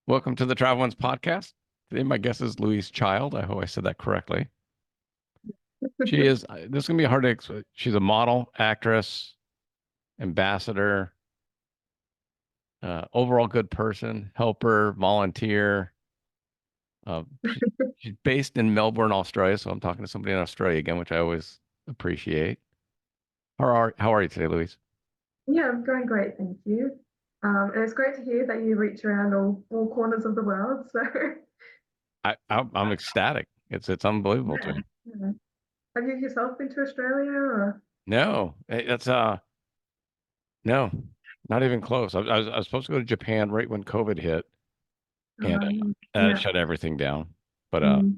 Welcome to the Travel Ones podcast. Today, my guest is Louise Child. I hope I said that correctly. She is, this is going to be hard to explain. She's a model, actress, ambassador, overall good person, helper, volunteer. She's based in Melbourne, Australia. So I'm talking to somebody in Australia again, which I always appreciate. How are you today, Louise? Yeah, I'm going great, thank you. And it's great to hear that you reach around all corners of the world. So, I'm ecstatic. It's unbelievable to yeah, me. yeah. Have you yourself been to Australia or? No, that's no, not even close. I was supposed to go to Japan right when COVID hit, and Yeah, shut everything down. But mm,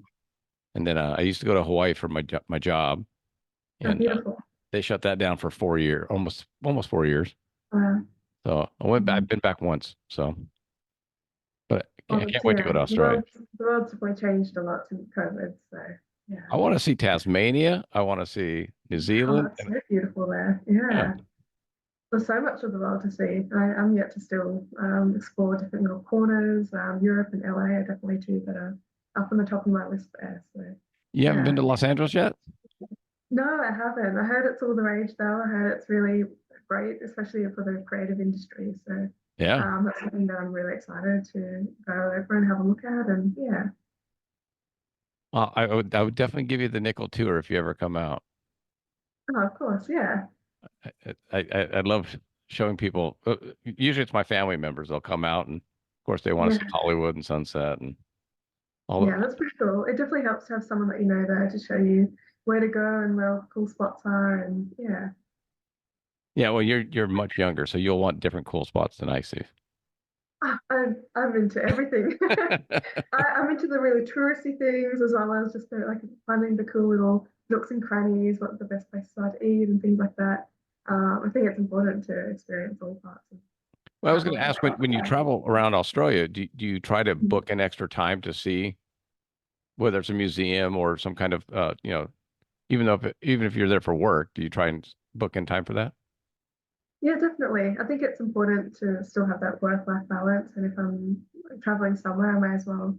and then I used to go to Hawaii for my job, oh, and beautiful. they shut that down for 4 years, almost 4 years. Uh, So I went back. I've mm. been back once. So, but I Well, can't wait to go yeah, to Australia. the world's definitely changed a lot since COVID. So, I yeah. want to see Tasmania. I want to see New Oh, Zealand. it's And so beautiful there. yeah, Yeah. There's so much of the world to see. I'm yet to still explore different little corners. Europe and LA are definitely two that are up on the top of my list there. So, you haven't been yeah. to Los Angeles yet? No, I haven't. I heard it's all the rage though. I heard it's really great, especially for the creative industry. So Yeah. that's something that I'm really excited to go over and have a look at. And yeah, I would definitely give you the nickel tour if you ever come out. oh, of course, yeah, I love showing people. Usually it's my family members. They'll come out, and of course they want to see yeah, Hollywood and Sunset and all the. yeah. That's pretty cool. It definitely helps to have someone that you know there to show you where to go and where all the cool spots are. And yeah, Yeah, well, you're much younger, so you'll want different cool spots than I see. I'm into everything. I'm into the really touristy things as well as just like finding the cool little nooks and crannies, what the best places are to eat and things like that. I think it's important to experience all parts of Well, I was going to travel. ask when you travel around Australia, do you try to book an extra time to see whether it's a museum or some kind of even if you're there for work, do you try and book in time for that? Yeah, definitely. I think it's important to still have that work-life balance. And if I'm traveling somewhere, I may as well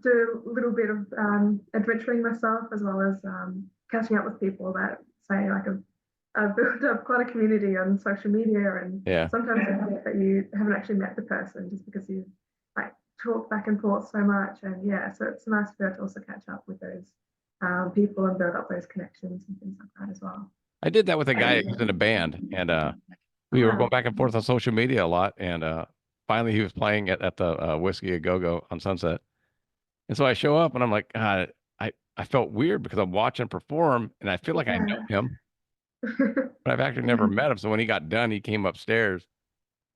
do a little bit of adventuring myself as well as catching up with people that say like I've built up quite a community on social media, and Yeah. sometimes I think that you haven't actually met the person just because you like talk back and forth so much. And yeah, so it's nice to be able to also catch up with those people and build up those connections and things like that as well. I did that with a guy who's in a band, and we were going back and forth on social media a lot, and finally he was playing at the Whiskey a Go Go on Sunset, and so I show up, and I'm like, God, I felt weird because I'm watching him perform, and I feel like I know Yeah. him, but I've actually never met him. So when he got done, he came upstairs,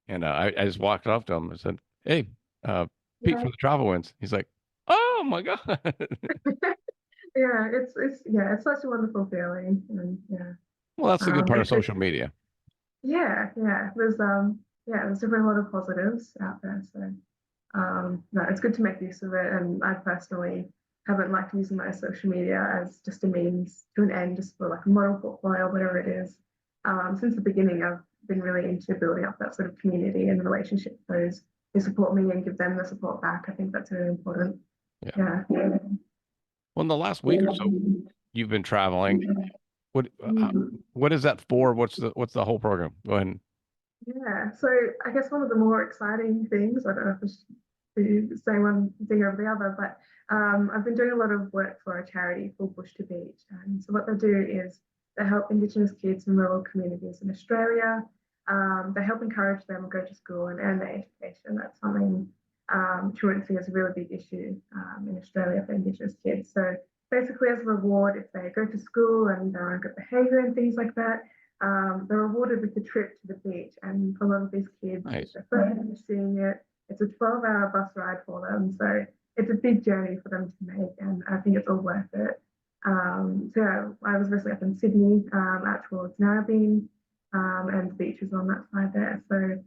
and I just walked up to him and said, "Hey, uh, Pete Yeah. from the Travel Winds." He's like, "Oh my God." Yeah, it's such a wonderful feeling, and yeah, Well, that's the good part of it's social media. there's definitely a lot of positives out there. So no, it's good to make use of it. And I personally haven't liked using my social media as just a means to an end, just for like a model portfolio, whatever it is. Since the beginning, I've been really into building up that sort of community and relationship with those who support me and give them the support back. I think that's really important. Yeah. Yeah. Well, in the last week or so, you've been traveling. What Mm. what is that for? What's the whole program? Go ahead. Yeah, so I guess one of the more exciting things, I don't know if I should be saying one thing over the other, but I've been doing a lot of work for a charity called Bush to Beach. And so what they do is they help Indigenous kids in rural communities in Australia. They help encourage them to go to school and earn their education. That's something truancy is a really big issue in Australia for Indigenous kids. So basically, as a reward, if they go to school and they're on good behaviour and things like that, they're rewarded with the trip to the beach. And for a lot of these kids, it's Nice. their first time seeing it. It's a 12-hour bus ride for them. So it's a big journey for them to make. And I think it's all worth it. So yeah, I was recently up in Sydney, out towards Narrabeen, and the beach is on that side there. So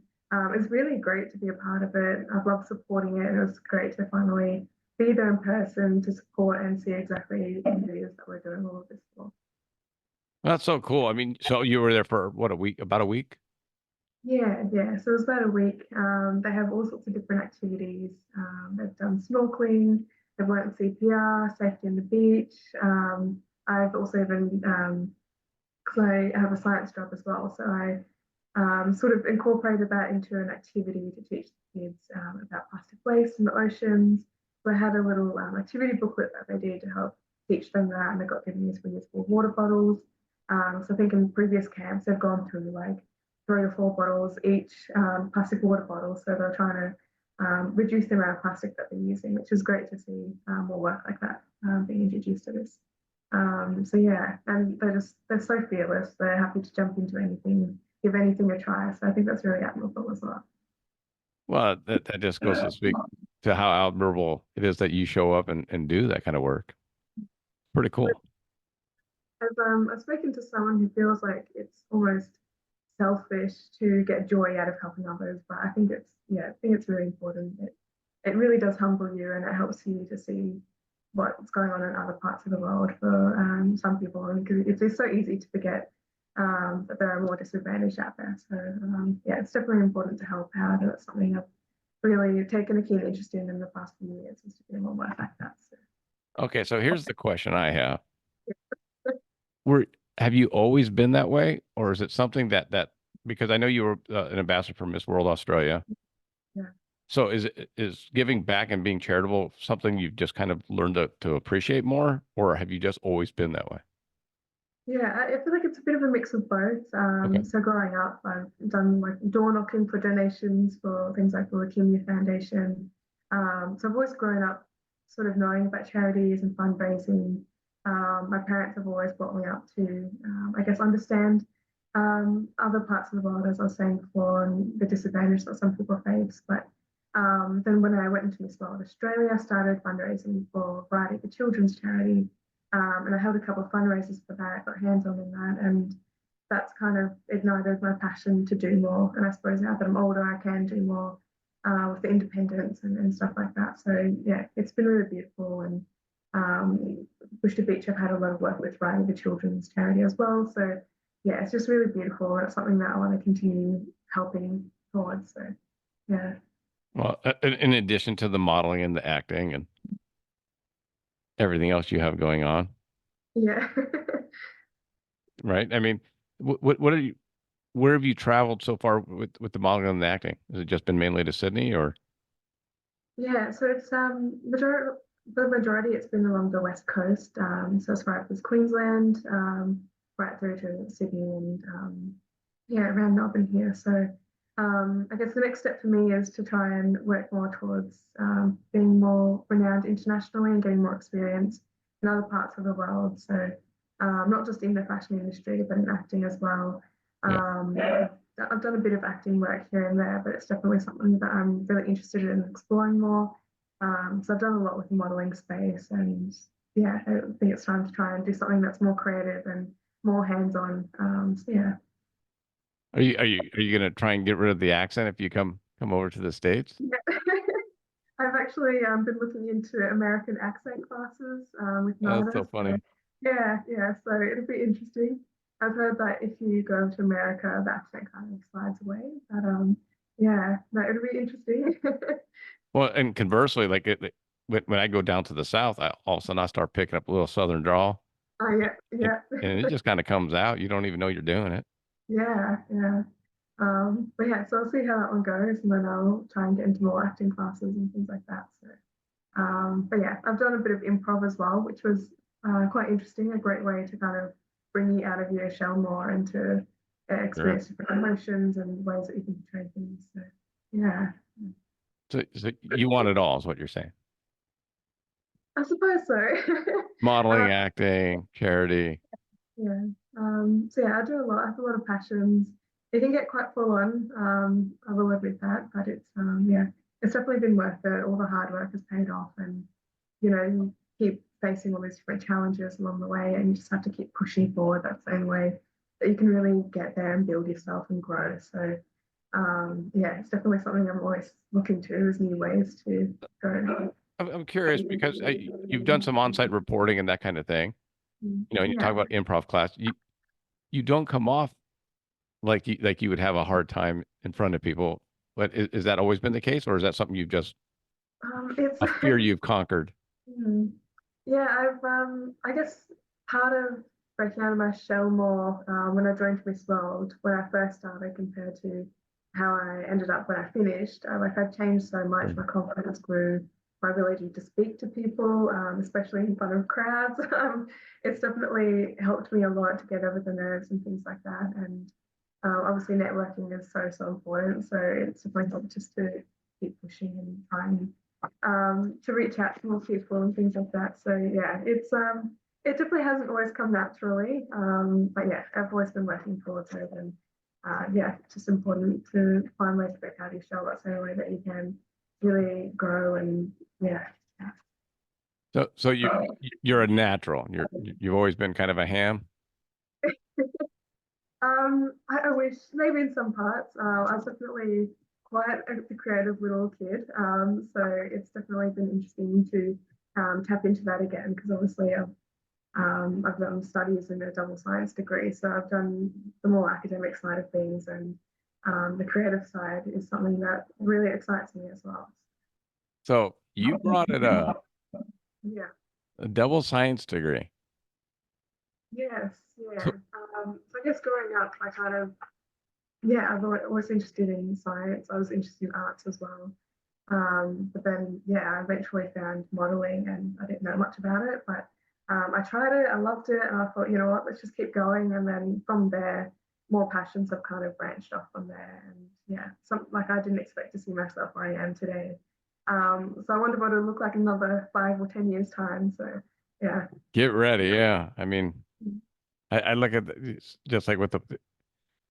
it's really great to be a part of it. I've loved supporting it. And it was great to finally be there in person to support and see exactly what it is that we're doing all of this for. That's so cool. I mean, so you were there for what, a week? About a week? Yeah. So it was about a week. They have all sorts of different activities. They've done snorkeling, they've learnt CPR, safety on the beach. I've also been, because I have a science job as well, so I sort of incorporated that into an activity to teach the kids about plastic waste in the oceans. So I had a little activity booklet that they did to help teach them that, and they got given these reusable water bottles. So I think in previous camps they've gone through like 3 or 4 bottles each, plastic water bottles. So they're trying to reduce the amount of plastic that they're using, which is great to see more work like that being introduced to this. So yeah, and they're so fearless. They're happy to jump into anything, give anything a try. So I think that's really admirable as well. Well, that just goes to speak to how admirable it is that you show up and do that kind of work. Pretty cool. I've spoken to someone who feels like it's almost selfish to get joy out of helping others, but I think it's really important. It really does humble you, and it helps you to see what's going on in other parts of the world for some people, and because it's so easy to forget that there are more disadvantaged out there. So yeah, it's definitely important to help out, and it's something I've really taken a keen interest in the past few years, is to do more work like that. So. Okay, so here's the question I have. Were Have you always been that way, or is it something that because I know you were an ambassador for Miss World Australia. Yeah. So is giving back and being charitable something you've just kind of learned to appreciate more, or have you just always been that way? Yeah, I feel like it's a bit of a mix of both. Okay. So growing up, I've done like door knocking for donations for things like the Leukemia Foundation. So I've always grown up sort of knowing about charities and fundraising. My parents have always brought me up to, I guess, understand other parts of the world, as I was saying before, and the disadvantage that some people face. But then when I went into Miss World Australia, I started fundraising for Variety the Children's Charity, and I held a couple of fundraisers for that, got hands on in that, and that's kind of ignited my passion to do more. And I suppose now that I'm older, I can do more with the independence and stuff like that. So yeah, it's been really beautiful. And Bush to Beach, I've had a lot of work with Riley, the children's charity as well. So yeah, it's just really beautiful. And it's something that I want to continue helping towards. So yeah. Well, in addition to the modeling and the acting and everything else you have going on, Yeah. right? I mean, what are you? Where have you traveled so far with the modeling and the acting? Has it just been mainly to Sydney, or? Yeah, so it's the majority it's been along the west coast. So as far as Queensland, right through to Sydney and yeah, around Melbourne here. So I guess the next step for me is to try and work more towards being more renowned internationally and getting more experience in other parts of the world. So not just in the fashion industry, but in acting as well. Yeah. I've done a bit of acting work here and there, but it's definitely something that I'm really interested in exploring more. So I've done a lot with the modeling space, and yeah, I think it's time to try and do something that's more creative and more hands-on. So yeah. Are you gonna try and get rid of the accent if you come over to the States? Yeah. I've actually been looking into American accent classes with That's so NADA. So funny. yeah. So it'll be interesting. I've heard that if you go to America, the accent kind of slides away. But yeah, no, it'll be interesting. Well, and conversely, like when I go down to the South, all of a sudden I start picking up a little Southern drawl, Oh yeah, and, yeah, and it just kind of comes out. You don't even know you're doing it. yeah. But yeah, so I'll see how that one goes, and then I'll try and get into more acting classes and things like that. So, but yeah, I've done a bit of improv as well, which was quite interesting. A great way to kind of bring you out of your shell more and to Sure. experience different emotions and ways that you can portray things. So, yeah, So you want it all, is what you're saying. I suppose so. Modeling, uh, acting, charity. Yeah. So yeah, I do a lot. I have a lot of passions. It can get quite full on. I will admit that, but it's yeah, it's definitely been worth it. All the hard work has paid off, and you keep facing all these different challenges along the way, and you just have to keep pushing forward. That's the only way that you can really get there and build yourself and grow. So yeah, it's definitely something I'm always looking to is new ways to go. I'm curious because you've done some on-site reporting and that kind of thing. And you talk Yeah. about improv class. You don't come off like you would have a hard time in front of people. But is that always been the case, or is that something you've just It's a fear you've conquered? Hmm. Yeah, I guess part of breaking out of my shell more when I joined Miss World, when I first started compared to how I ended up when I finished. Like I've changed so much. Mm. My confidence grew, my ability to speak to people, especially in front of crowds. It's definitely helped me a lot to get over the nerves and things like that. And obviously, networking is so important. So it's definitely helped just to keep pushing and trying to reach out to more people and things like that. So yeah, it definitely hasn't always come naturally, but yeah, I've always been working towards it, and yeah, it's just important to find ways to break out of your shell. That's the only way that you can really grow and yeah. So you're a natural. You've always been kind of a ham. I wish maybe in some parts. I was definitely quite a creative little kid, so it's definitely been interesting to tap into that again because obviously I've done studies in a double science degree, so I've done the more academic side of things, and the creative side is something that really excites me as well. So you brought it up, Yeah. a double science degree. Yes. Yeah. So So I guess growing up, I kind of yeah, I've always interested in science. I was interested in arts as well. But then, yeah, I eventually found modeling and I didn't know much about it, but I tried it, I loved it, and I thought, you know what, let's just keep going. And then from there, more passions have kind of branched off from there. And yeah, some like I didn't expect to see myself where I am today. So I wonder what it'll look like in another 5 or 10 years' time. So yeah. get ready. Yeah. I mean, I look at it's just like with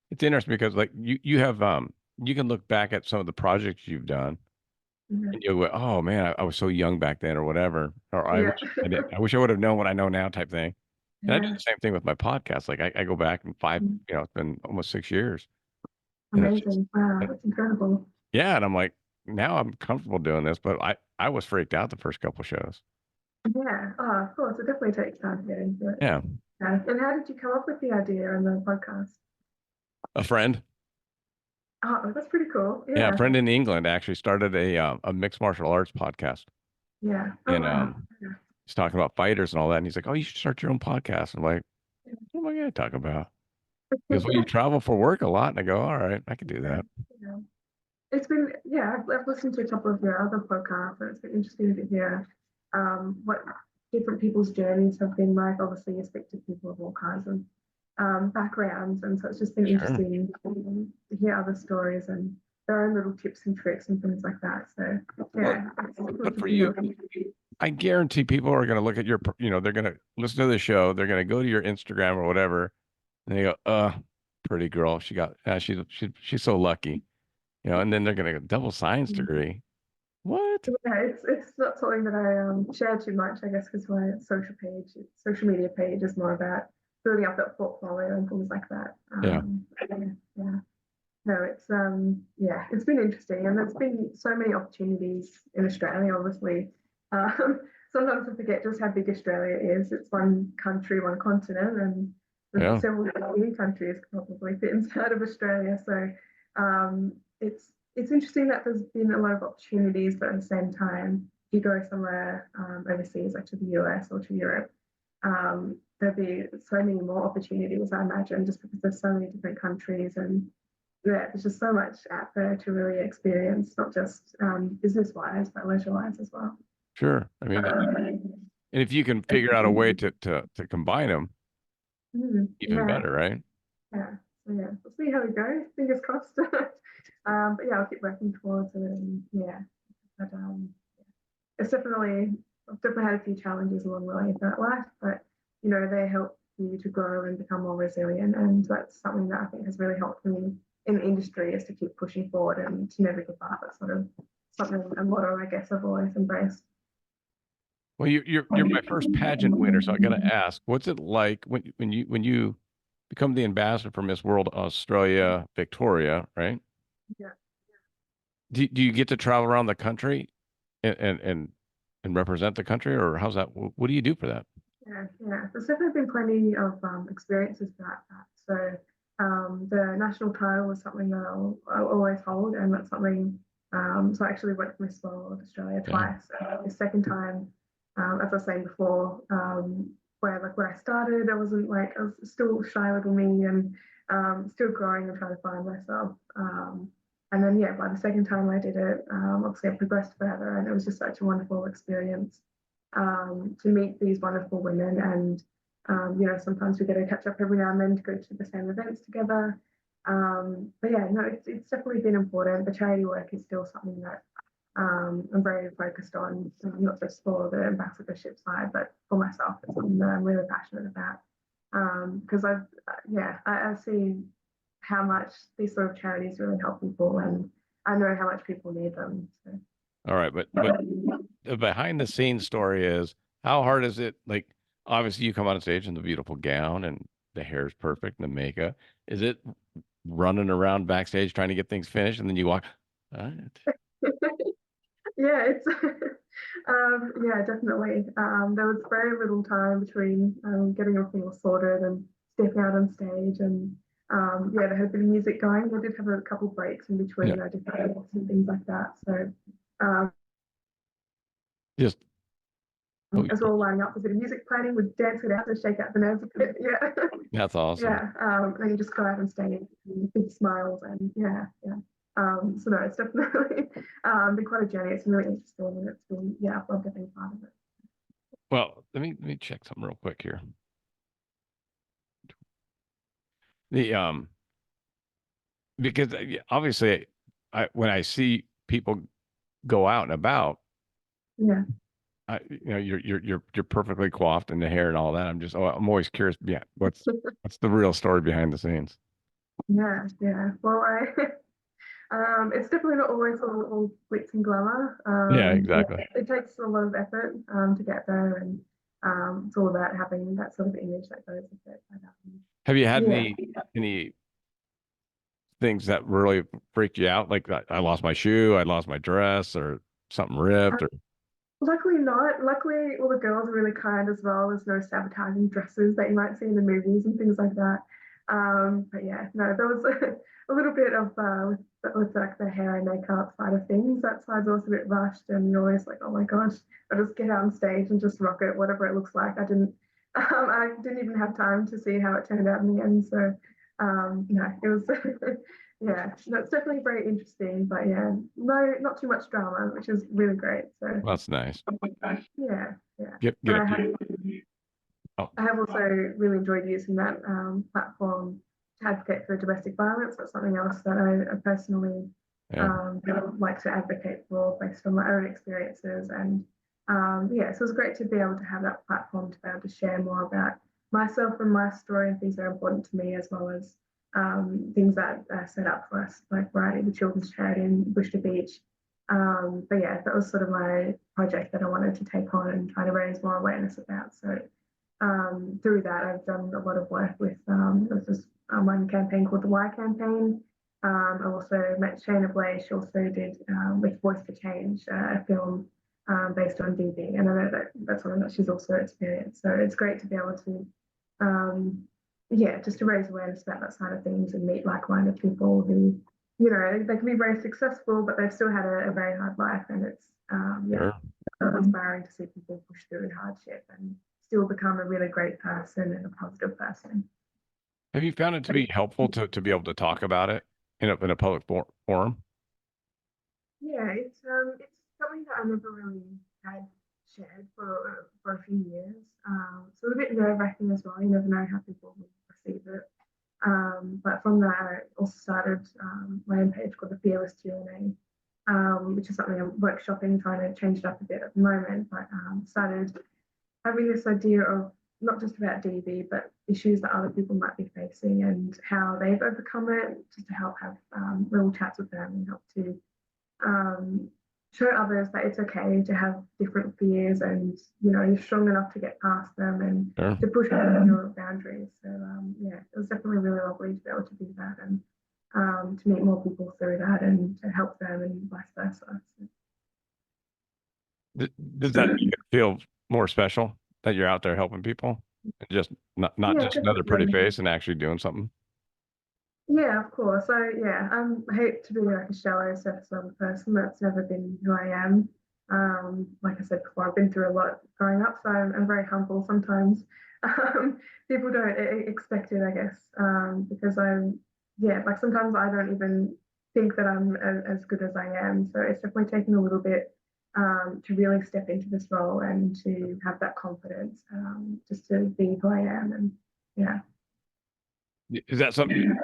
it's interesting because like you have you can look back at some of the projects you've done Yeah. and you'll go, oh man, I was so young back then or whatever. Or I Yeah. wish I did. I wish I would have known what I know now type thing. And I do Yeah. the same thing with my podcast. Like I go back and it's been almost 6 years. And it's just Amazing. Wow, that's incredible. yeah, and I'm like, now I'm comfortable doing this, but I was freaked out the first couple shows. Yeah. Oh, of course. It definitely takes time to get into it. Yeah. Yeah. And how did you come up with the idea and the podcast? A friend. Oh, that's pretty cool. Yeah, a Yeah. friend in England actually started a mixed martial arts podcast. Yeah. Oh, And wow. Yeah. he's talking about fighters and all that. And he's like, oh, you should start your own podcast. I'm like, what am I going to talk about? He goes, well, you travel for work a lot. And I go, all right, I can do Yeah. that. Yeah. It's been, yeah, I've listened to a couple of your other podcasts, and it's been interesting to hear what different people's journeys have been like. Obviously, you speak to people of all kinds of backgrounds, and so it's just been Sure. interesting to hear other stories and their own little tips and tricks and things like that. So, Well, yeah, it's good but to for hear. you, I guarantee people are going to look at they're going to listen to the show. They're going to go to your Instagram or whatever. And they go, pretty girl. She's so lucky, and then they're going to go double science degree. What? Yeah, it's not something that I share too much, I guess, because my social media page is more about building up that portfolio and things like that. Yeah. Yeah, yeah. No, yeah, it's been interesting, and there's been so many opportunities in Australia. Obviously, um, sometimes I forget just how big Australia is. It's one country, one continent, and Yeah. there's several mini countries could probably fit inside of Australia. So um, it's interesting that there's been a lot of opportunities, but at the same time, if you go somewhere overseas, like to the US or to Europe, there'll be so many more opportunities, I imagine, just because there's so many different countries and yeah, there's just so much out there to really experience, not just business wise, but leisure wise as well. Sure. I mean, and if you can figure out a way to combine them, even Yeah, better, right? yeah. So yeah, we'll see how we go. Fingers crossed. But yeah, I'll keep working towards it. And yeah, but it's I've definitely had a few challenges along the way of that life, but they help you to grow and become more resilient, and that's something that I think has really helped me in the industry is to keep pushing forward and to never give up. It's sort of something a motto I guess I've always embraced. Well, you're my first pageant winner, so I got to ask, what's it like when you become the ambassador for Miss World Australia Victoria, right? Yeah. Do you get to travel around the country and and represent the country, or how's that? What do you do for that? Yeah, yeah. There's definitely been plenty of experiences about that. So The national title was something that I'll always hold, and that's something. So I actually went Miss World Australia Yeah. twice. The second time, as I was saying before, where I started, I was still shy little me and still growing and trying to find myself. And then yeah, by the second time I did it, obviously I progressed further, and it was just such a wonderful experience to meet these wonderful women and sometimes we get to catch up every now and then to go to the same events together. But yeah, no, it's definitely been important. The charity work is still something that I'm very focused on, not just for the ambassadorship side, but for myself. It's something that I'm really passionate about. Because I see how much these sort of charities really help people, and I know how much people need them. So. All right, but the behind the scenes story is how hard is it? Like, obviously, you come on stage in the beautiful gown and the hair is perfect and the makeup. Is it running around backstage trying to get things finished and then you walk? What? Yeah, it's yeah, definitely. There was very little time between getting everything all sorted and stepping out on stage, and yeah, they had a bit of music going. They did have a couple breaks in Yeah, between different acts and things like that. So um, just oh, as we're all lining up, there's a bit of music playing, we'd dance it out to shake out the nerves a bit. Yeah, that's awesome. yeah. And then you just go out on stage and big smiles and yeah, yeah. So no, it's definitely been quite a journey. It's really interesting and it's been yeah, I've loved every part of it. Well, let me check something real quick here. The because obviously, when I see people go out and about, Yeah. you're perfectly coiffed in the hair and all that. I'm always curious. Yeah, what's the real story behind the scenes? Yeah, yeah. Well, it's definitely not always all glitz and glamour. Yeah, Yeah, exactly. it takes a lot of effort to get there, and it's all about having that sort of image that goes with it. But, Have you had yeah, any things that really freaked you out? Like I lost my shoe, I lost my dress, or something ripped, or luckily not. Luckily, all the girls are really kind as well. There's no sabotaging dresses that you might see in the movies and things like that. But yeah, no, there was a little bit of with like the hair and makeup side of things. That side's also a bit rushed, and you're always like, oh my gosh, I just get out on stage and just rock it, whatever it looks like. I didn't even have time to see how it turned out in the end. So, no, it was. Yeah, that's definitely very interesting, but yeah, no, not too much drama, which is really great. So well, that's nice. yeah, yeah. Get But a few. Oh, I have also really enjoyed using that platform to advocate for domestic violence. That's something else that I personally yeah. like to advocate for based on my own experiences. And yeah, so it was great to be able to have that platform to be able to share more about myself and my story and things that are important to me, as well as things that are set up for us, like Variety, the children's charity in Bush to Beach. But yeah, that was sort of my project that I wanted to take on and try to raise more awareness about. So through that, I've done a lot of work with there's this one campaign called the Y campaign. I also met Shayna Blay. She also did with Voice for Change, a film based on DV, and I know that that's something that she's also experienced. So it's great to be able to, yeah, just to raise awareness about that side of things and meet like-minded people who, they can be very successful, but they've still had a very hard life, and it's yeah, Sure. inspiring to see people push through hardship and still become a really great person and a positive person. Have you found it to be helpful to be able to talk about it in a public forum? Yeah, it's something that I never really had shared for a few years. So it's a bit nerve wracking as well. You never know how people will receive it. But from that, I also started my own page called the Fearless Q&A, which is something I'm workshopping, trying to change it up a bit at the moment. But started having this idea of not just about DV, but issues that other people might be facing and how they've overcome it, just to help have little chats with them and help to um, show others that it's okay to have different fears and you're strong enough to get past them and Sure. to push beyond your boundaries. So yeah, it was definitely really lovely to be able to do that and to meet more people through that and to help them and vice versa. So, Does that make it feel more special that you're out there helping people? And just not yeah, just another pretty definitely. face and actually doing something? Yeah, of course. So yeah, I hate to be like a shallow surface level person. That's never been who I am. Like I said before, I've been through a lot growing up, so I'm very humble sometimes. People don't expect it, I guess, because yeah, like sometimes I don't even think that I'm as good as I am. So it's definitely taken a little bit to really step into this role and to have that confidence, just to be who I am. And yeah. Is that something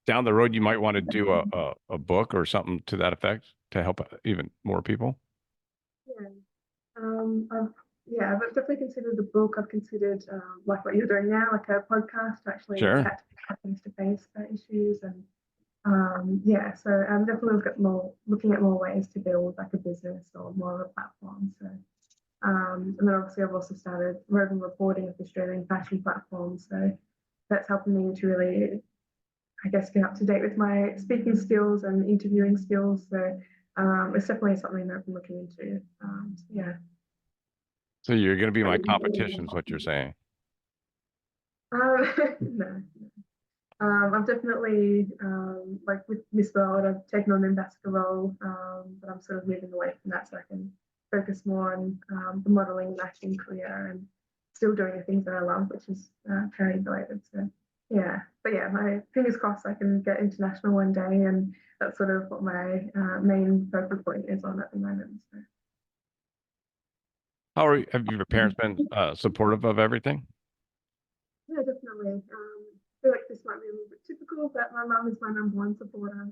down the road you might want to do a book or something to that effect to help even more people? Yeah. I've I've definitely considered a book. I've considered like what you're doing now, like a podcast, to actually Sure. chat face to face about issues, and yeah. So I'm definitely looking at more ways to build like a business or more of a platform. So and then obviously I've also started roving reporting of the Australian fashion platform. So that's helping me to really, I guess, get up to date with my speaking skills and interviewing skills. So it's definitely something that I'm looking into. So yeah. So you're going to be my competition, is what you're saying. No. I've definitely, like with Miss World, I've taken on an ambassador role, but I'm sort of moving away from that so I can focus more on the modeling and acting career and still doing the things that I love, which is charity related. So, yeah. But yeah, my fingers crossed I can get international one day, and that's sort of what my main focal point is on at the moment. So. How are you, have your parents been supportive of everything? Yeah, definitely. I feel like this might be a little bit typical, but my mum is my number one supporter.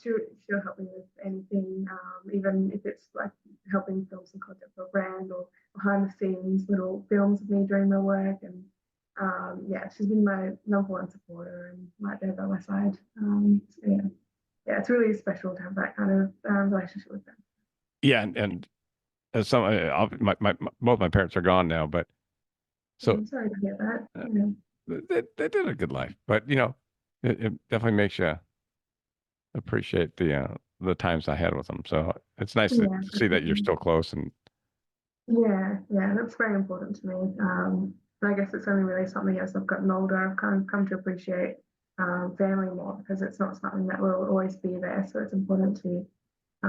She'll help me with anything, even if it's like helping film some content for a brand or behind the scenes little films of me doing my work. And yeah, she's been my number one supporter and right there by my side. So yeah, it's really special to have that kind of relationship with them. Yeah, and as some both my parents are gone now, but Yeah, so I'm sorry to hear that. uh, Yeah, they did a good life. But it definitely makes you appreciate the times I had with them. So it's nice yeah, to see that you're definitely. still close. And Yeah, that's very important to me. And I guess it's only really something as I've gotten older, I've kind of come to appreciate family more because it's not something that will always be there. So it's important to, I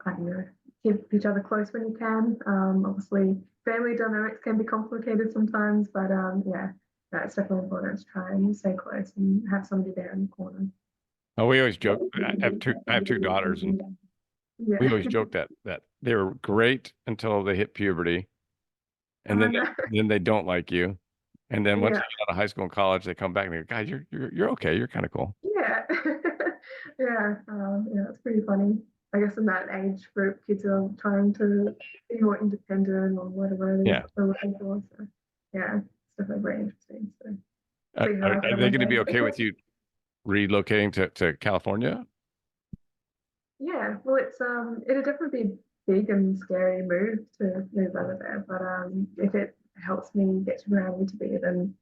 don't know, keep each other close when you can. Obviously, family dynamics can be complicated sometimes, but yeah, no, it's definitely important to try and stay close and have somebody there in the corner. we always joke. I have two daughters, and we Yeah, always joke that they were great until they hit puberty, and I know. then they don't like you, and then once Yeah. they get out of high school and college, they come back and they go, "Guys, you're okay. You're kind of cool." Yeah, yeah, it's pretty funny. I guess in that age group, kids are trying to be more independent or whatever it is Yeah. that they're looking for. So, yeah, it's definitely very interesting. So, see how I Are feel they one going to be day. okay with you relocating to California? Yeah, well, it'll definitely be a big and scary move to move over there, but if it helps me get to where I need to be, then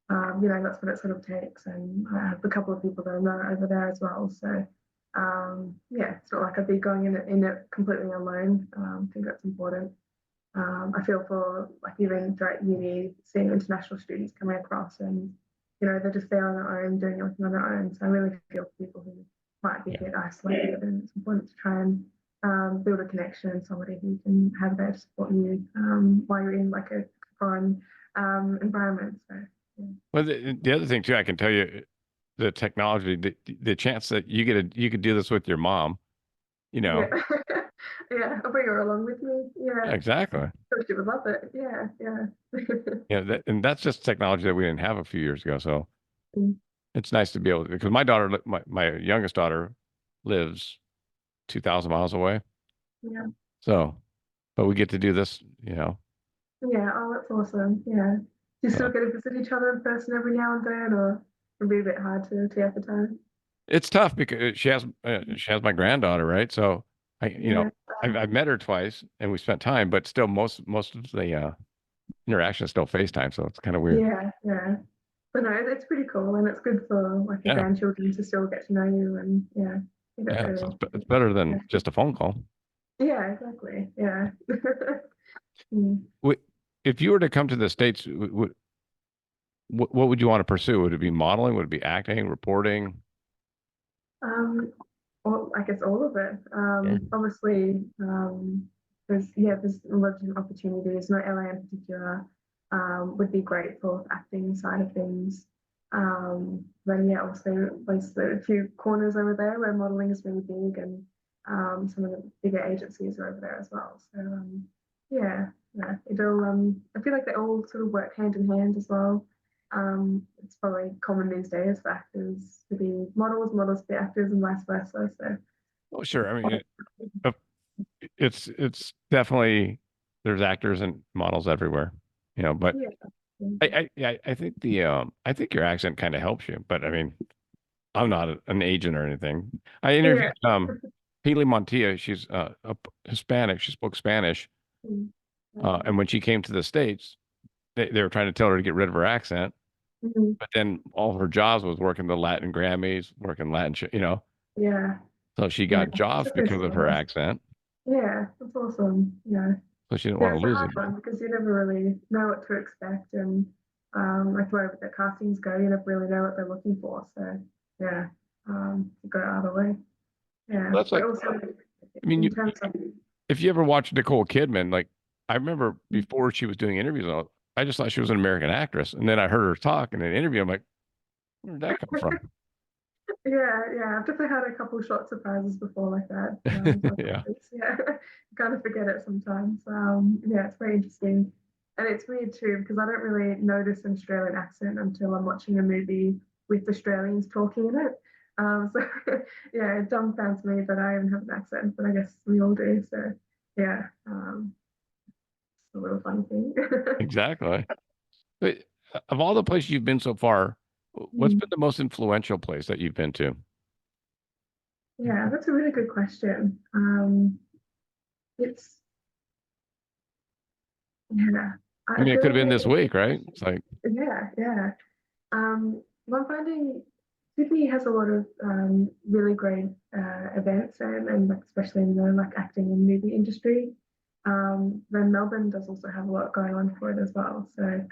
that's what it sort of takes. And I have a couple of people that I know over there as well, so yeah, it's not like I'd be going in it completely alone. I think that's important. I feel for like even throughout uni, seeing international students coming across and they're just there on their own, doing everything on their own. So I really feel for people who might be a Yeah. bit isolated, and it's important to try and build a connection and somebody who can have there to support you while you're in like a foreign environment. So yeah. Well, the other thing too, I can tell you, the technology, the chance that you could do this with your mom, you Yeah, know. yeah, I'll bring her along with me. Yeah, Yeah, exactly. so she would love it. Yeah, yeah. Yeah, and that's just technology that we didn't have a few years ago. So it's nice to be able to, because my daughter, my youngest daughter, lives 2,000 miles away. Yeah. So, but we get to do this. Yeah, oh, that's awesome. Yeah. Do you Yeah. still get to visit each other in person every now and then, or it'd be a bit hard to have the time? It's tough because she has my granddaughter, right? So Yeah. I've met her twice and we spent time, but still most of the interaction is still FaceTime. So it's kind of weird. Yeah. But no, it's pretty cool, and it's good for like your Yeah. grandchildren to still get to know you, and yeah, I think that's Yeah. So really, it's better yeah, than just a phone call. yeah, exactly. Yeah. Mm. If you were to come to the States, what would you want to pursue? Would it be modeling? Would it be acting, reporting? Um, well, I guess all of it. Yeah. Obviously, there's a lot of opportunities. No, LA in particular would be great for acting side of things. Then yeah, also there's a few corners over there where modeling is really big, and some of the bigger agencies are over there as well. So yeah, yeah, it'll. I feel like they all sort of work hand in hand as well. It's probably common these days for actors to be models, models to be actors, and vice versa. So, Oh, sure. I mean, uh, it's definitely there's actors and models everywhere, but yeah. I think I think your accent kind of helps you, but I mean, I'm not an agent or anything. I Yeah. interviewed Haley Montilla. She's Hispanic. She spoke Spanish, and when she came to the States, they were trying to tell her to get rid of her accent, Mhm. but then all her jobs was working the Latin Grammys, working Latin, Yeah. so she Yeah. got jobs Definitely because of her skills. accent, Yeah, that's awesome. Yeah. so she didn't Yeah, want it's to a lose hard it. one because you never really know what to expect, and like wherever the castings go, you never really know what they're looking for. So yeah, you go either way. Yeah, Well, that's but like, also I mean, in terms of if you ever watch Nicole Kidman, like I remember before she was doing interviews, I just thought she was an American actress, and then I heard her talk in an interview. I'm like, where did that come from? yeah, yeah, I've definitely had a couple short surprises before like that. Yeah, Yeah, kind of forget it sometimes. Yeah, it's very interesting, and it's weird too because I don't really notice an Australian accent until I'm watching a movie with Australians talking in it. So yeah, it dumbfounds me that I even have an accent, but I guess we all do. So yeah, it's a little funny thing. exactly. But of all the places you've been so far, what's Mm, been the most influential place that you've been to? yeah, that's a really good question. It's yeah, I I mean, it feel could have like been this week, right? It's like, yeah, yeah. Well, I'm finding Sydney has a lot of really great events, and like, especially in the like acting and movie industry. Then Melbourne does also have a lot going on for it as well. So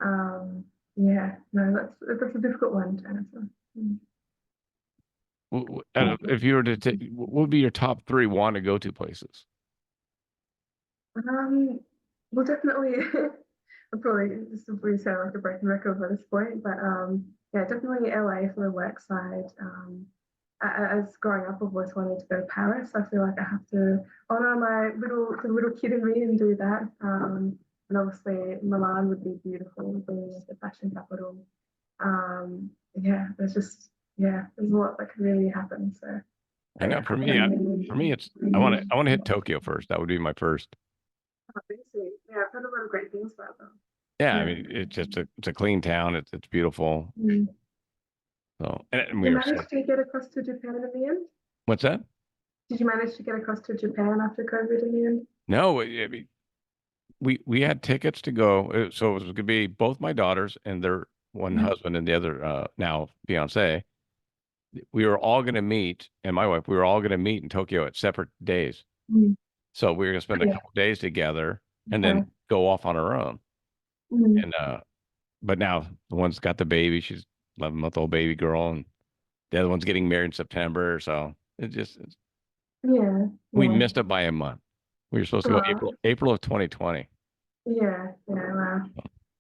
um, yeah, no, that's a difficult one to answer. Mm. if you were to take, what would be your top three want to go to places? Um, well, definitely. I'm probably this will probably sound like a broken record by this point, but yeah, definitely LA for the work side. As growing up, I've always wanted to go to Paris. I feel like I have to honor the little kid in me and do that. And obviously, Milan would be beautiful, being like the fashion capital. Yeah, there's a lot that could really happen. So, I know yeah, for me, it's definitely. I want to hit Tokyo first. That would be my first. Obviously, yeah, I've heard a lot of great things about them. Yeah, I Yeah. mean, it's a clean town. It's beautiful. Mm. So, and we You are so. managed to get across to Japan in the end? What's that? Did you manage to get across to Japan after COVID in the end? No, I mean, we had tickets to go. So it was going to be both my daughters and their one Mm. husband and the other now fiance. We were all going to meet, and my wife. We were all going to meet in Tokyo at separate days. Mm. So we were going to spend a Yeah. couple days together and then Okay. go off on our own. Mm. And but now the one's got the baby. She's 11-month-old baby girl, and the other one's getting married in September. So Yeah. we Yeah. missed it by a month. We were supposed to go Wow. April of 2020. Yeah. Yeah. Wow.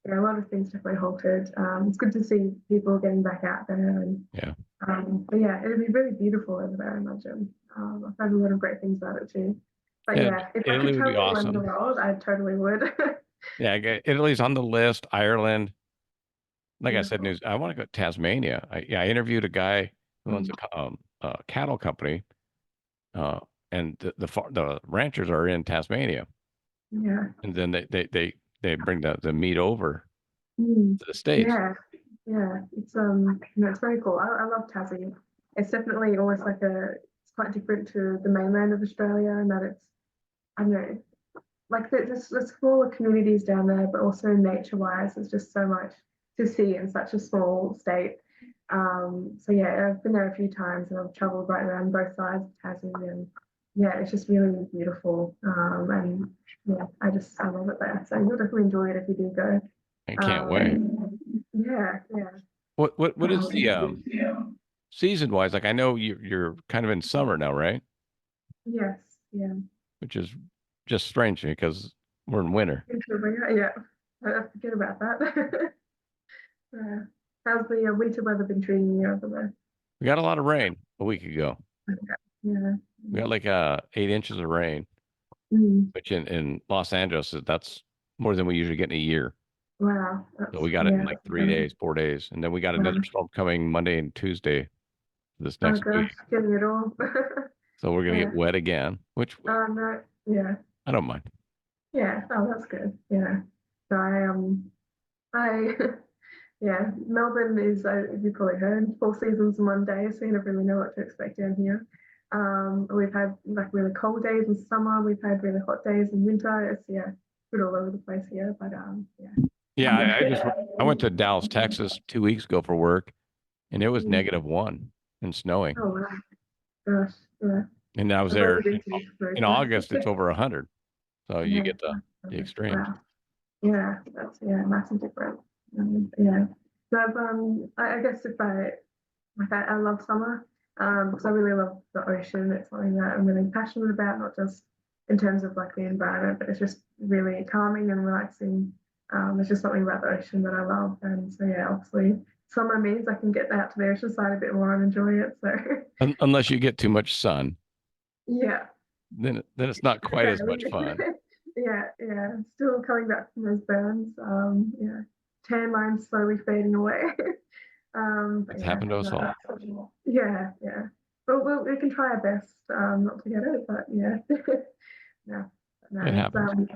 Yeah. A lot of things definitely halted. It's good to see people getting back out there, and Yeah. but yeah, it'd be really beautiful over there, I imagine. I've heard a lot of great things about it too. But And yeah, if I could Italy would be travel anywhere in the awesome. world, I totally would. Yeah, Italy's on the list. Ireland. Like I said, Beautiful. I want to go to Tasmania. I interviewed a guy who owns Mm. a cattle company, uh, and the ranchers are in Tasmania, Yeah. and then they bring the meat over Mm. to the States. Yeah. Yeah, it's very cool. I love Tassie. It's definitely almost like it's quite different to the mainland of Australia in that it's, I don't know, like there's smaller communities down there, but also nature-wise, there's just so much to see in such a small state. So yeah, I've been there a few times and I've traveled right around both sides of Tassie, and yeah, it's just really beautiful. And yeah, I love it there. So you'll definitely enjoy it if you do go. I can't wait. Um, Yeah, yeah. What is the Yeah. season wise? Like I know you're kind of in summer now, right? Yes, yeah. Which is just strange to me because we're in winter. Yeah. I forget about that. Yeah. How's the winter weather been treating you over there? We got a lot of rain a week ago. Yeah. We got like 8 inches of rain, Mm. which in Los Angeles that's more than we usually get in a year. Wow. So That's we got it in yeah. like 3 days, 4 days, and then we got another storm coming Monday and Tuesday this Oh next week. gosh, getting it all. So we're gonna Yeah. get wet again, which No. Yeah. I don't mind. Yeah. Oh, that's good. Yeah. So I yeah, Melbourne is, you probably heard, 4 seasons in one day, so you never really know what to expect down here. We've had like really cold days in summer, we've had really hot days in winter. It's yeah, good all over the place here, but yeah. Yeah, I went to Yeah. Dallas, Texas 2 weeks ago for work, and it was Mm. -1 and snowing. Oh wow, gosh, yeah. And I was I've there only been to this in group. August. It's over 100. So you Yeah. get the extremes. Wow. Yeah, that's yeah, massive difference. Yeah. So I guess if I love summer because I really love the ocean. It's something that I'm really passionate about, not just in terms of like the environment, but it's just really calming and relaxing. It's just something about the ocean that I love, and so yeah, obviously summer means I can get out to the ocean side a bit more and enjoy it. So Unless you get too much sun, yeah, then it's not quite as much okay. fun. Yeah. Still coming back from those burns. Yeah, tan lines slowly fading away. But It's yeah, happened to us no, all. yeah. But we can try our best not to get it, but yeah, yeah, no, It it's happens.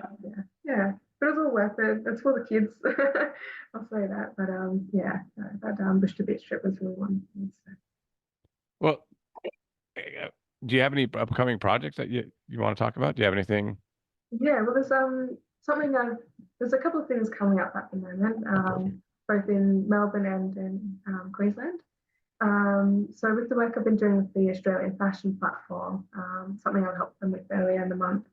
yeah, but it's all worth it. It's for the kids. I'll say that. But yeah, no, that bush to beach trip was really wonderful. So. Well, do you have any upcoming projects that you want to talk about? Do you have anything? Yeah, well, something there's a couple of things coming up at the moment, Oh, perfect. both in Melbourne and in Queensland. So with the work I've been doing with the Australian fashion platform, something I helped them with earlier in the month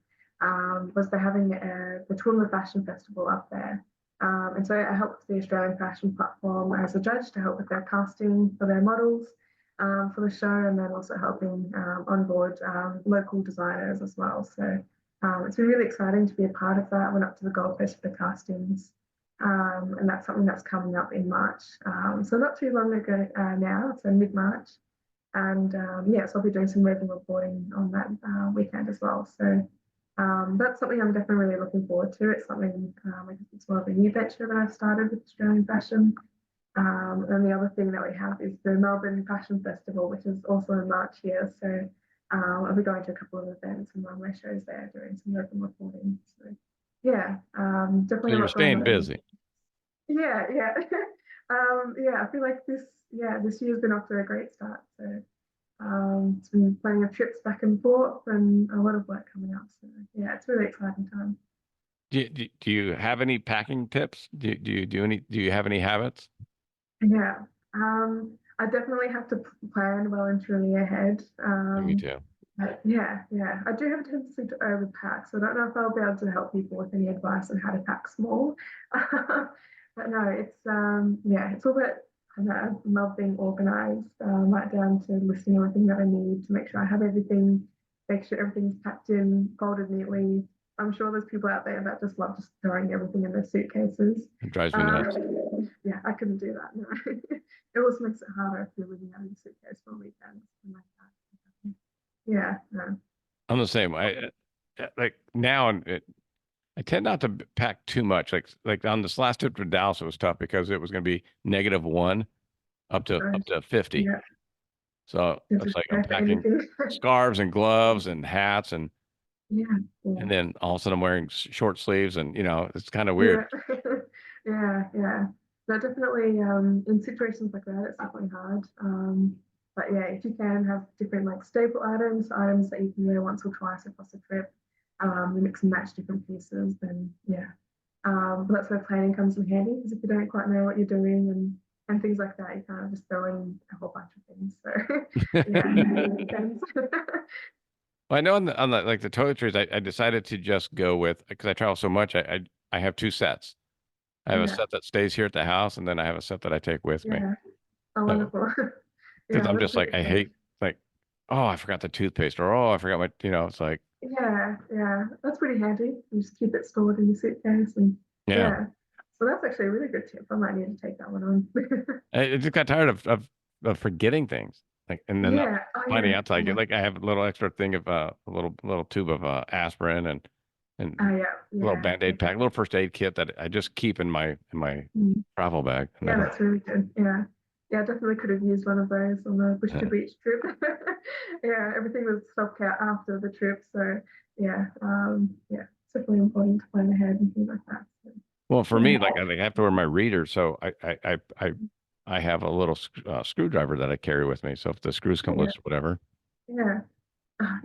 was they're having the Toowoomba Fashion Festival up there. And so I helped the Australian fashion platform as a judge to help with their casting for their models for the show, and then also helping onboard local designers as well. So it's been really exciting to be a part of that. I went up to the Gold Coast for the castings, and that's something that's coming up in March. So not too long ago now, so mid-March. And yeah, so I'll be doing some roving reporting on that weekend as well. So that's something I'm definitely really looking forward to. It's something, I guess it's more of a new venture that I've started with Australian fashion. And the other thing that we have is the Melbourne Fashion Festival, which is also in March here. So I'll be going to a couple of events and runway shows there, doing some roving reporting. So yeah, So definitely a you're lot going staying on. busy. Yeah. Yeah, I feel like this year's been off to a great start. So it's been planning of trips back and forth and a lot of work coming up. So yeah, it's a really exciting time. Do you have any packing tips? Do you have any habits? Yeah. I definitely have to plan well and truly ahead. Me too. Yeah. I do have a tendency to overpack, so I don't know if I'll be able to help people with any advice on how to pack small. But no, it's all about I love being organized, right down to listing everything that I need to make sure I have everything, make sure everything's packed in, folded neatly. I'm sure there's people out there that just love just throwing everything in their suitcases. It drives me nuts. Yeah, I couldn't do that. No. It always makes it harder if you're living out of your suitcase for a weekend. Like that. Yeah, no. I'm the same. Like now, I tend not to pack too much. Like on this last trip to Dallas, it was tough because it was going to be -1 up Gosh, to 50. yeah, So it's it's just like I'm prepare for packing anything. scarves and gloves and hats Yeah, and yeah, then all of a sudden I'm wearing short sleeves and it's kind of weird. yeah, yeah. No, definitely. In situations like that, it's definitely hard. But yeah, if you can have different like staple items that you can wear once or twice across a trip, you mix and match different pieces, then yeah. But that's where planning comes in handy because if you don't quite know what you're doing and things like that, you can't just throw in a whole bunch of things. So yeah, it depends. Well, I know on the like the toiletries, I decided to just go with because I travel so much. I have two sets. I have a Yeah. set that stays here at the house, and then I have a set that I take with me. Yeah. Oh, So, wonderful. because Yeah, I'm that's just like, really I good. hate like, oh, I forgot the toothpaste, or oh, I forgot my, it's like, Yeah, yeah, that's pretty handy. You just keep it stored in your suitcase and yeah. yeah. So that's actually a really good tip. I might need to take that one on. I just got tired of forgetting things. Like, and then Yeah. Oh finding yeah. out till I get Yeah. like I have a little extra thing of a little tube of aspirin and Oh yeah. a little Yeah. Band-Aid Yeah. pack, a little first aid kit that I just keep in my Mm. travel bag. And Yeah, then that's really good. Yeah. Yeah, I definitely could have used one of those on the Bush to Beach trip. Yeah, everything was stocked out after the trip. So yeah, yeah, it's definitely important to plan ahead and things like that. So, well, for yeah. me, like I have to wear my reader, so I have a little screwdriver that I carry with me. So if the screws come Yeah. loose, or whatever. Yeah.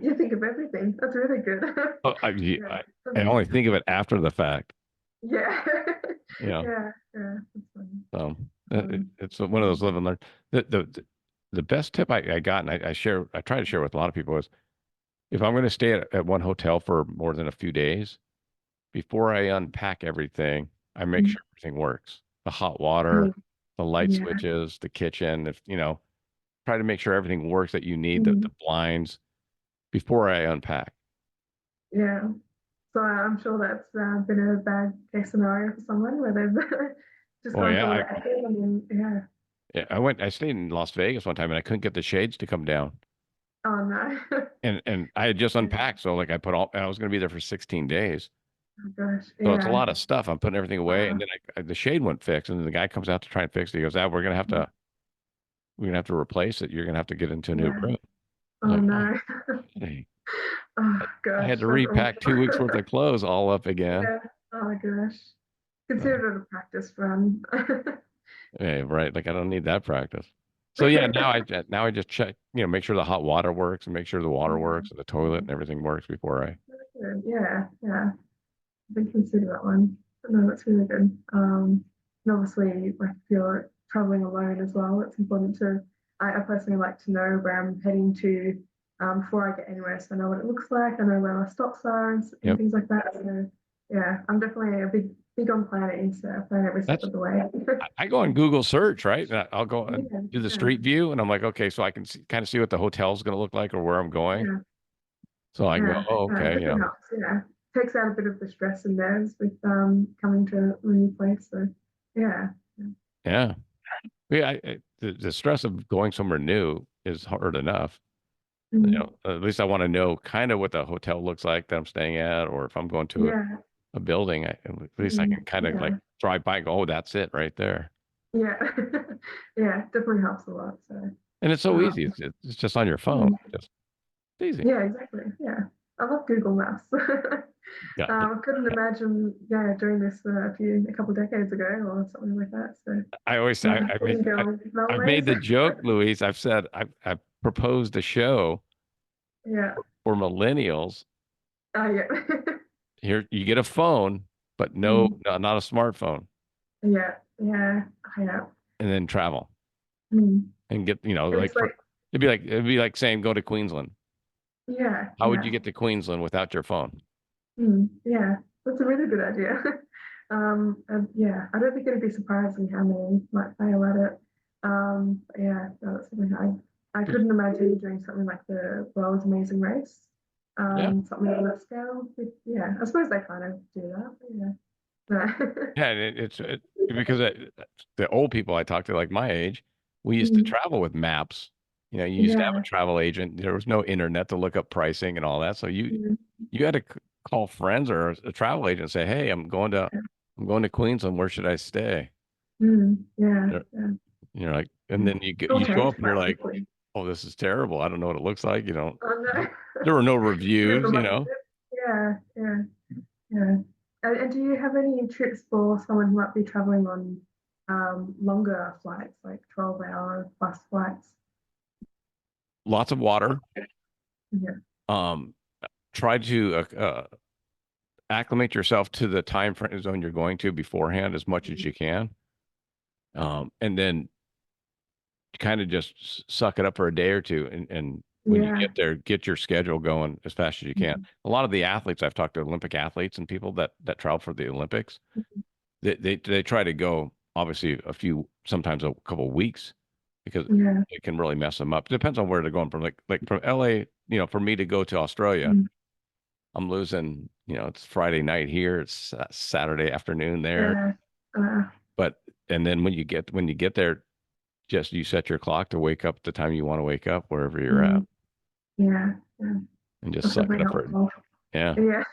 You think of everything. That's really good. Oh, Yeah. I only think of it after the fact. Yeah. You know. Yeah. Yeah. That's funny. So Um, it's one of those live and learn. The best tip I got, and I try to share with a lot of people is if I'm going to stay at one hotel for more than a few days, before I unpack everything, I make mm, sure everything works. The hot water, mm, the light yeah. switches, the kitchen, if try to make sure everything works that you need, the Mm, blinds before I unpack. yeah. So I'm sure that's been a bad case scenario for someone where they've just Oh gone yeah, for without it and then, yeah, I stayed in Las Vegas one time and I couldn't get the shades to come down. yeah. Oh no. And I had just Yeah. unpacked, so like I was going to be there for 16 days. Oh gosh. So it's a Yeah. lot of stuff. I'm putting everything away, and then the shade wouldn't fix, and then the guy comes out to try and fix it. He goes, "Ah, we're gonna have to replace it. You're gonna have to get into a new Yeah. room." I was Oh like, "Oh, no. dang." Oh I gosh. had to That's repack 2 weeks worth awful. of clothes all up again. Yeah. Oh gosh. So, Consider it a practice run. yeah, right. Like I don't need that practice. So yeah, now I just check, make sure the hot water works and make sure the water Yeah. works and the toilet and everything works before I. Really good. Yeah. Yeah. I didn't consider that one. But no, that's really good. And obviously, like if you're traveling alone as well, it's important to. I personally like to know where I'm heading to before I get anywhere, so I know what it looks like. I know where my stops are and Yep. things like that. So yeah, I'm definitely a big on planning. So I plan every step That's of the way. I go on Google search, right? And I'll go and Yeah, do the yeah, street view, and I'm like, okay, so I can kind of see what the hotel's going to look like or where I'm going. yeah, So I can go, yeah, oh, yeah. It okay, definitely helps. Yeah, takes out a bit of the stress and nerves with coming to a new place. So yeah. yeah, yeah. The stress of going somewhere new is hard enough. Mm, At least I want to know kind of what the hotel looks like that I'm staying at, or if I'm going to yeah. a building, at least I can kind of like Yeah, drive by and go, oh, that's it right there. yeah, yeah, definitely helps a lot. So, And it's so um, easy. It's just on your phone. mm, Just easy. yeah, exactly. Yeah, I love Google Maps. Yeah. I couldn't imagine, yeah, doing this a couple decades ago or something like that. So, I always yeah, even I've made railways. the joke, Louise. I've said I've proposed a show Yeah, for millennials. yeah, Here you get a phone, but mm, not a smartphone, yeah, yeah, yeah. and then travel Mm. and get, It's like, it'd be like saying go to Queensland. yeah, How would you yeah. get to Queensland without your phone? Yeah, that's a really good idea. And yeah, I don't think it'd be surprising how many might fail at it. But yeah, no, that's something I 'Cause- couldn't imagine doing something like the World's Amazing Race, Yeah. something on that scale. Yeah, I suppose they kind of do that. But yeah, Yeah, and because the old people I talked to, like my age, we used to Mm, travel with maps. You used to have a yeah, travel agent. There was no internet to look up pricing and all that. So mm, you had to call friends or a travel agent and say, "Hey, I'm going to Queensland. Where should I stay?" yeah, They're- yeah. You're like, and Mm. then It's all you show changed up and you're quite like, quickly. "Oh, this is terrible. I don't know what it looks like." Oh no, There were no never reviews. mind. Yeah, yeah. Yeah. And do you have any tips for someone who might be traveling on longer flights, like 12-hour plus flights? Lots of water. Yeah. Um, Try to acclimate yourself to the time frame zone you're going to beforehand as much as you can. And then kind of just suck it up for a day or two. And when you Yeah. get there, get your schedule going as fast as you can. Mhm. A lot of the athletes I've talked to, Olympic athletes and people that travel for the Olympics, they try to go obviously sometimes a couple of weeks because Yeah. it can really mess them up. Depends on where they're going from. Like from LA, for me to go to Australia, Mm. I'm losing, it's Friday night here, it's Saturday afternoon there. Yeah. Uh, But and then when you get there, just you set your clock to wake up the time you want to wake up wherever you're at mm, yeah. Yeah. and just That's suck it definitely up for it. helpful. Yeah. Yeah.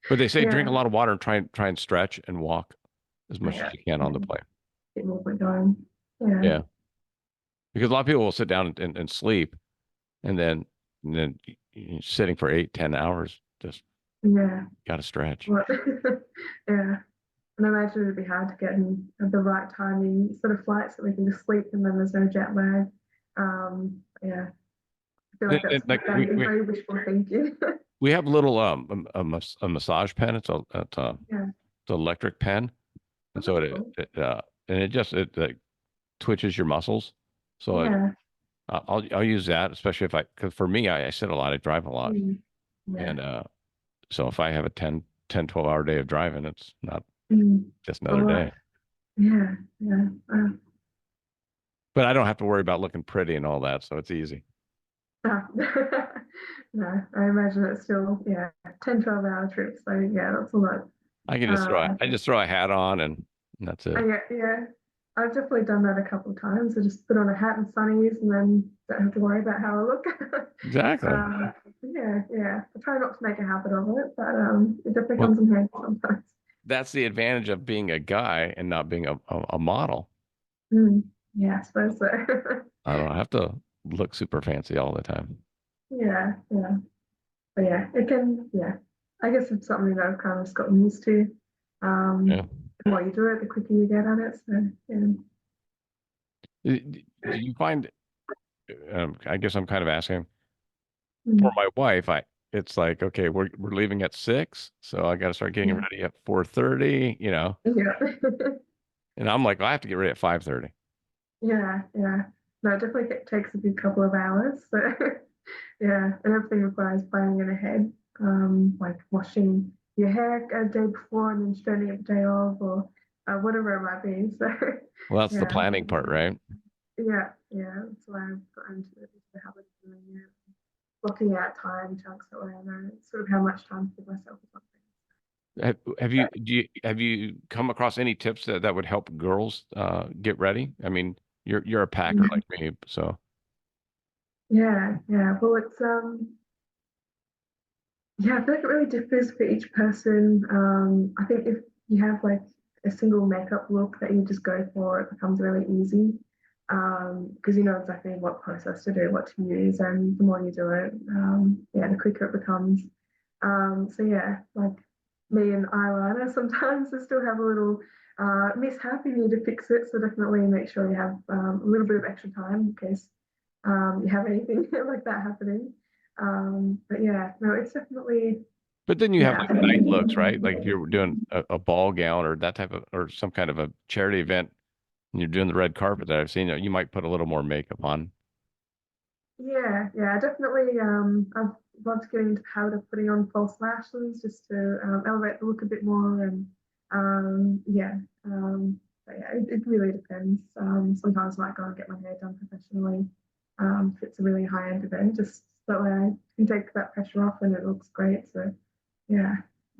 But they say drink Yeah. a lot of water and try and stretch and walk as much as Yeah. you can on the plane. Get movement going. Yeah. Yeah. Because a lot of people will sit down and sleep and then you're sitting for 8, 10 hours, just Yeah. gotta stretch. Well, yeah. And I imagine it'd be hard to get in at the right timing sort of flights that we can just sleep and then there's no jet lag. Yeah. I feel like And, that's like very wishful thinking. we have a little a massage pen. Yeah. It's an electric pen, Oh, and so that's it, cool. it and it just it like twitches your muscles. So Yeah. I'll use that, especially because for me, I sit a lot, I drive a lot, Mm. Yeah. and so if I have a 10, 10, 12 hour day of driving, it's not Mm. just A another lot. day. Yeah. Yeah. But I don't have to worry about looking pretty and all that, so it's easy. Uh, no, I imagine it's still, yeah, 10, 12 hour trips. So yeah, that's a lot. I can just throw Uh, I just throw a hat on and that's it. yeah, yeah. I've definitely done that a couple of times. I just put on a hat and sunnies and then don't have to worry about how I look. Exactly. Yeah, yeah. I try not to make a habit of it, but it definitely Well, comes in handy sometimes. that's the advantage of being a guy and not being a model. Mm, yeah, I suppose so. I don't have to look super fancy all the time. Yeah, yeah. But yeah, it can, yeah. I guess it's something that I've kind of just gotten used to. Yeah. The more you do it, the quicker you get at it. So, yeah. Do you find, I guess I'm kind of asking for Mm, my wife, it's like, okay, we're leaving at 6, so I got to start getting mm, ready at 4:30, yeah. and I'm like, I have to get ready at 5:30. Yeah, yeah. No, it definitely takes a good couple of hours. So, yeah, and everything requires planning in ahead, like washing your hair a day before and then straightening it the day of, or whatever it might be. So, Well, that's the yeah, planning part, right? yeah, yeah. That's why I've got into the habit of doing it, blocking out time chunks that way I know sort of how much time to give myself or something. Have you come across any tips that would help girls get ready? I mean, you're a packer Mhm. like me, so Yeah, yeah. Well, it's yeah, I feel like it really differs for each person. I think if you have like a single makeup look that you just go for, it becomes really easy because you know exactly what process to do, what to use, and the more you do it, yeah, the quicker it becomes. So yeah, like me and eyeliner, sometimes I still have a little mishap. You need to fix it, so definitely make sure you have a little bit of extra time in case you have anything like that happening. But yeah, no, it's definitely, but then you have yeah. like night looks, right? Like if you're doing a ball gown or that type of or some kind of a charity event and you're doing the red carpet that I've seen, you might put a little more makeup on. Yeah, yeah, definitely. I've loved getting into the habit of putting on false lashes just to elevate the look a bit more. And yeah, but yeah, it really depends. Sometimes I might go and get my hair done professionally if it's a really high end event, just that way I can take that pressure off and it looks great. So yeah,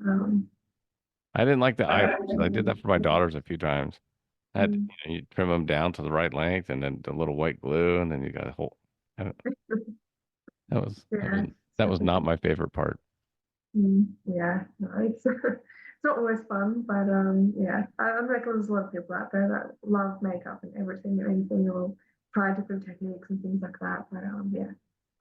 um, I didn't like the eyelashes. I did that for my daughters a few times. mm, You trim them down to the right length and then the little white glue and then you got a whole I don't- that was that yeah, was that was not my favorite part. yeah, no, it's it's not always fun, but yeah, I reckon there's a lot of people out there that love makeup and everything and anything, or try different techniques and things like that. But yeah,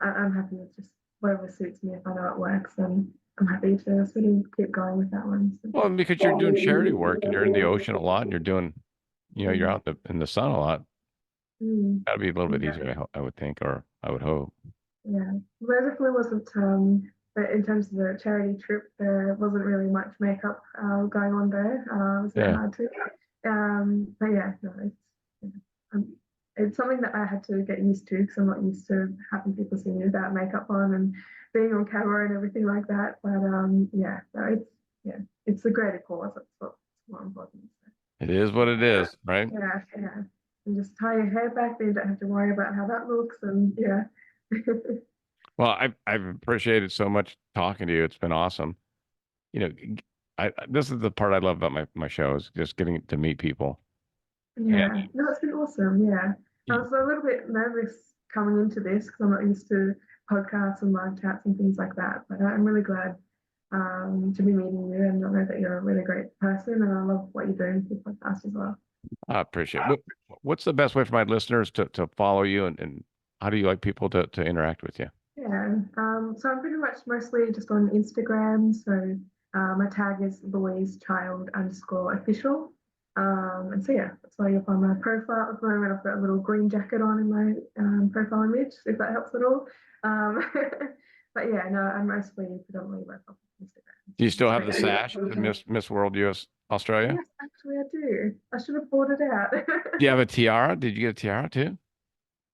I'm happy with just whatever suits me. If I know it works, then I'm happy to sort of keep going with that one. So. Well, because you're doing charity work and you're in the ocean a lot and you're doing, you're Mm, out in the sun a lot. mm, That'd be a little bit yeah. easier, I would think, or I would hope. Yeah, there definitely wasn't. But in terms of the charity trip, there wasn't really much makeup going on there. It was a bit Yeah. hard to. But yeah, no, you know, it's something that I had to get used to because I'm not used to having people see me without makeup on and being on camera and everything like that. But yeah, no, it's yeah, it's a greater cause. That's what's more important. It is what it is, right? Yeah, yeah. And just tie your hair back, then you don't have to worry about how that looks. And yeah. Well, I've appreciated so much talking to you. It's been awesome. You know, this is the part I love about my show is just getting to meet people. And Yeah, no, it's been awesome. Yeah, I was a little bit nervous coming into this because I'm not used to podcasts and live chats and things like that. But I'm really glad to be meeting you, and I know that you're a really great person, and I love what you're doing with your podcast as well. I appreciate it. What's the best way for my listeners to follow you and how do you like people to interact with you? Yeah, so I'm pretty much mostly just on Instagram. So my tag is Louise Child _official. And so yeah, that's why you'll find my profile at the moment. I've got a little green jacket on in my profile image, if that helps at all. Um, but yeah, no, I'm mostly predominantly work off of Instagram. Do you still have the So, sash, the Miss World US Australia? yes, actually I do. I should have bought it out. Do you have a tiara? Did you get a tiara too?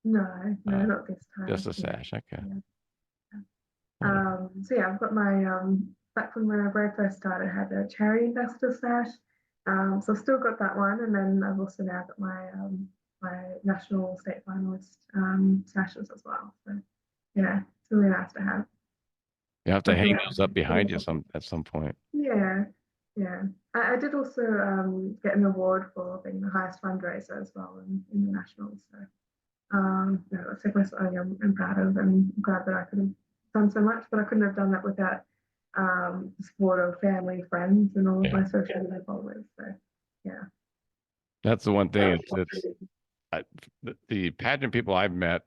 No, no, Uh, not this just time. a Yeah, sash. Okay. yeah. All right. So yeah, I've got my back when I very first started, I had a charity investor stash. So I've still got that one, and then I've also now got my national state finalist stashes as well. So yeah, it's really nice to have. You have to hang Something those up behind you that, at some point. yeah, yeah. I did also get an award for being the highest fundraiser as well in the nationals. So no, that's definitely something I'm proud of, and I'm glad that I could have done so much, but I couldn't have done that without the support of family, friends, and all of Yeah. my social media followers. So, yeah. That's the one thing. It's I, the pageant people I've met,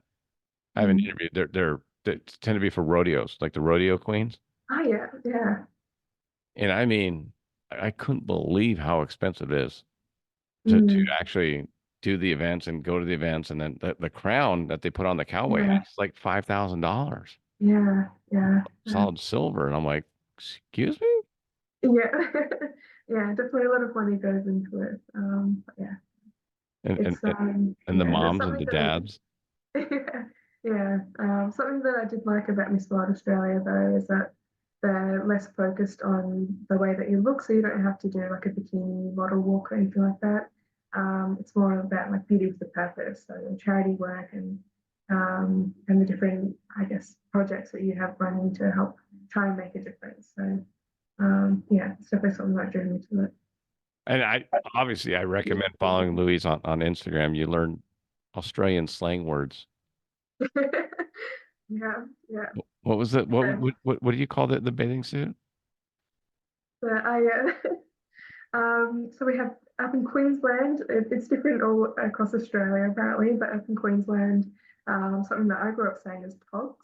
I haven't Mm. interviewed. They tend to be for rodeos, like the rodeo queens. Oh, yeah, yeah. And I mean, I couldn't believe how expensive it is to Mm. actually do the events and go to the events, and then the crown that they put on the cowboy hat Yeah, is like $5,000, yeah, yeah, yeah. solid silver. And I'm like, excuse me? Yeah, yeah, definitely a lot of money goes into it. But yeah, And and it's and the yeah, that's moms and something the that dads. yeah, yeah. Something that I did like about Miss World Australia though is that they're less focused on the way that you look, so you don't have to do like a bikini model walk or anything like that. It's more about like beauty with the purpose, so charity work and the different, I guess, projects that you have running to help try and make a difference. So yeah, it's definitely something that drew me to And I recommend following Louise on Instagram. You learn Australian slang words. it. Yeah, yeah. What was it? So, What do you call the bathing suit? so I so we have up in Queensland, it's different all across Australia apparently, but up in Queensland, something that I grew up saying is togs.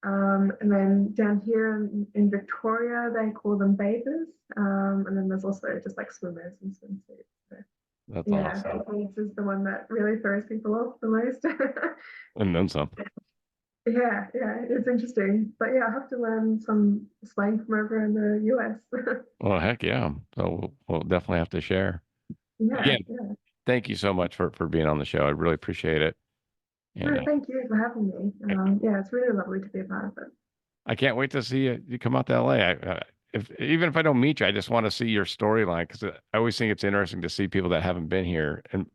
And then down here in Victoria, they call them bathers. And then there's also just like swimmers and swimsuits. So, That's yeah, awesome. togs is the one that really throws people off the most. And then some. Yeah, yeah, it's interesting. But yeah, I have to learn some slang from over in the US. Well, heck yeah. So we'll definitely have to share. Yeah, Again, yeah. thank you so much for being on the show. I really appreciate it. And No, thank you for having me. Yeah, it's really lovely to be a part of it. I can't wait to see you come out to LA. If even if I don't meet you, I just want to see your storyline because I always think it's interesting to see people that haven't been here. And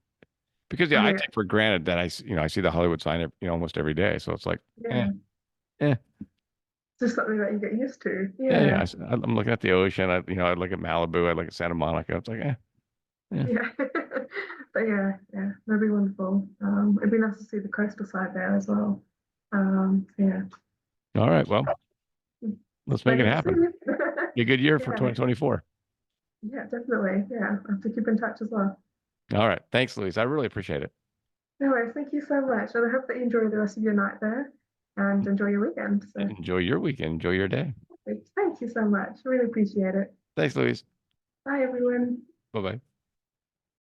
because yeah, Oh I yeah, take for granted that I see the Hollywood sign, almost every day. So it's like, eh, yeah. eh, It's just something that you get used to. yeah, yeah. Yeah, I'm looking at the ocean. I look at Malibu. I look at Santa Monica. It's like, yeah. yeah. But yeah, yeah, that'd be wonderful. It'd be nice to see the coastal side there as well. Yeah. All right. Well, let's make Great it to see happen. you. Be a good year for Yeah, 2024. yeah, definitely. Yeah, I have to keep in touch as well. All right. Thanks, Louise. I really appreciate it. No worries. Thank you so much. And I hope that you enjoy the rest of your night there and enjoy your weekend. So Enjoy your weekend. Enjoy your day. thank you so much. Really appreciate it. Thanks, Louise. Bye, everyone. Bye bye.